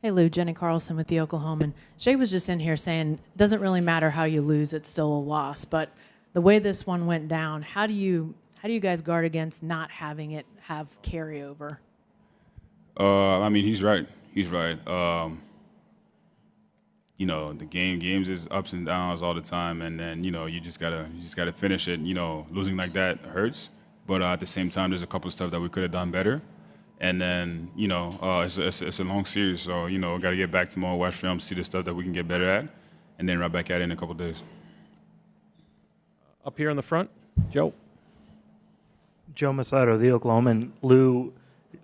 Hey, Lou, Jenny Carlson with the Oklahoman. Shay was just in here saying it doesn't really matter how you lose, it's still a loss. But the way this one went down, how do you guys guard against not having it have carryover? I mean, he's right. He's right. The games is ups and downs all the time, and then you just gotta finish it. Losing like that hurts, but at the same time, there's a couple of stuff that we could have done better. And then it's a long series, so got to get back tomorrow, watch film, see the stuff that we can get better at, and then right back at it in a couple of days. Up here in the front, Joe. Joe Masato, the Oklahoman. Lou,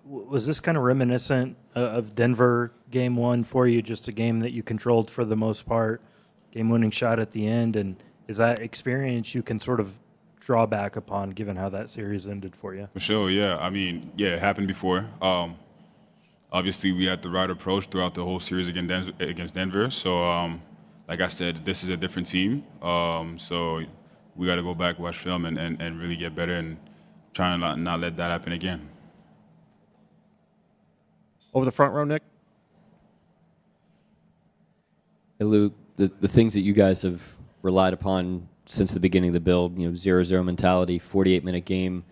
was this kind of reminiscent of Denver game one for you, just a game that you controlled for the most part, game-winning shot at the end, and is that experience you can sort of draw back upon given how that series ended for you? For sure, yeah. I mean, yeah, it happened before. Obviously, we had the right approach throughout the whole series against Denver. So, like I said, this is a different team. So we got to go back, watch film, and really get better and try and not let that happen again. Over the front row, Nick. Hey, Lou, the things that you guys have relied upon since the beginning of the build, 0-0 mentality, 48-minute game,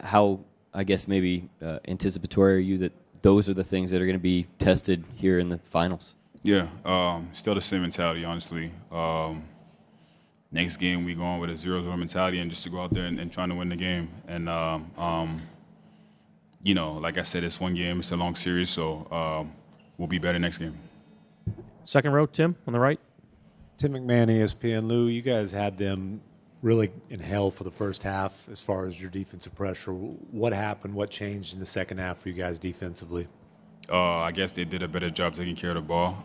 how, I guess, maybe anticipatory are you that those are the things that are going to be tested here in the finals? Yeah, still the same mentality, honestly. Next game, we go on with a 0-0 mentality and just to go out there and trying to win the game. And, like I said, it's one game, it's a long series, so we'll be better next game. Second row, Tim, on the right. Tim McMahon, ESPN. Lou, you guys had them really in hell for the first half as far as your defensive pressure. What happened? What changed in the second half for you guys defensively? I guess they did a better job taking care of the ball.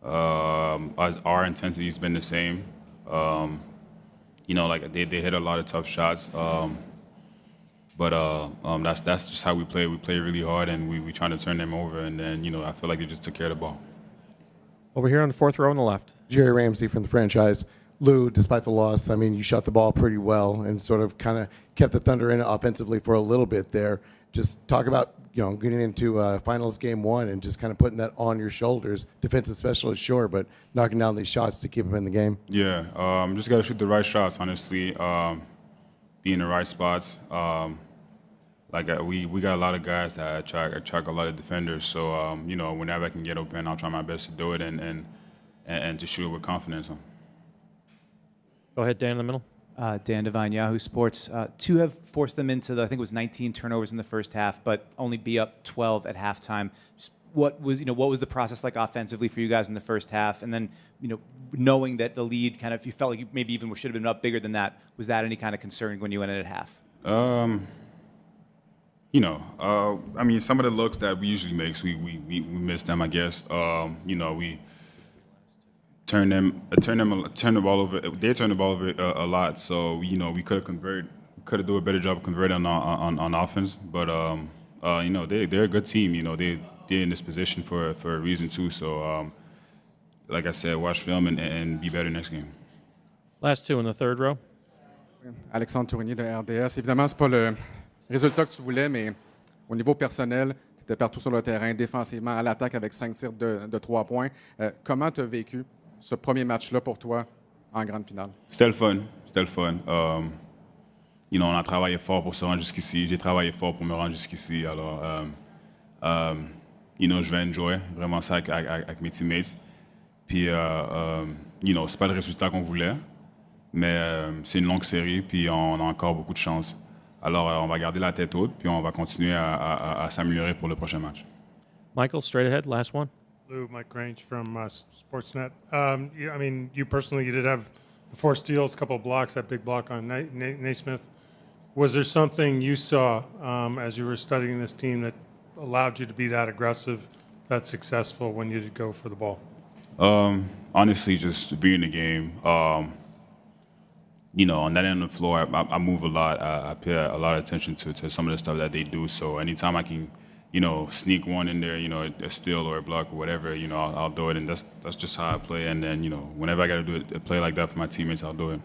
Our intensity has been the same. Like they hit a lot of tough shots. But that's just how we play. We play really hard, and we trying to turn them over. And then, I feel like they just took care of the ball. Over here on the fourth row on the left. Jerry Ramsey from the franchise. Lou, despite the loss, I mean, you shot the ball pretty well and sort of kind of kept the Thunder in offensively for a little bit there. Just talk about, getting into finals game one and just kind of putting that on your shoulders. Defensive specialist, sure, but knocking down these shots to keep them in the game. Yeah, just got to shoot the right shots, honestly. Be in the right spots. We got a lot of guys that attract a lot of defenders. So, whenever I can get open, I'll try my best to do it and to shoot it with confidence. Go ahead, Dan, in the middle. Dan Devine, Yahoo Sports. To have forced them into I think it was 19 turnovers in the first half, but only be up 12 at halftime. What was the process like offensively for you guys in the first half? And then, knowing that the lead you felt like you maybe even should have been up bigger than that, was that any kind of concern when you went in at half? I mean, some of the looks that we usually make, we miss them, I guess. We turn the ball over. They turn the ball over a lot, so we could have do a better job of converting on offense. But they're a good team. They're in this position for a reason too. So, like I said, watch film and be better next game. Last two in the third row. Alexandre Tourigny de RDS. Évidemment, c'est pas le résultat que tu voulais, mais au niveau personnel, tu étais partout sur le terrain, défensivement, à l'attaque avec 5 tirs de 3 points. Comment tu as vécu ce premier match-là pour toi en grande finale? C'était le fun. On a travaillé fort pour se rendre jusqu'ici. J'ai travaillé fort pour me rendre jusqu'ici. Alors, je vais enjoy vraiment ça avec mes teammates. Puis, c'est pas le résultat qu'on voulait, mais c'est une longue série, puis on a encore beaucoup de chance. Alors, on va garder la tête haute, puis on va continuer à s'améliorer pour le prochain match. Michael, straight ahead, last one. Lou, Mike Grange from Sportsnet. You personally, you did have the 4 steals, a couple of blocks, that big block on Naismith. Was there something you saw as you were studying this team that allowed you to be that aggressive, that successful when you did go for the ball? Honestly, just being in the game. On that end of the floor, I move a lot. I pay a lot of attention to some of the stuff that they do. So anytime I can, sneak one in there, a steal or a block or whatever, I'll do it. And that's just how I play. And then, whenever I got to do a play like that for my teammates, I'll do it.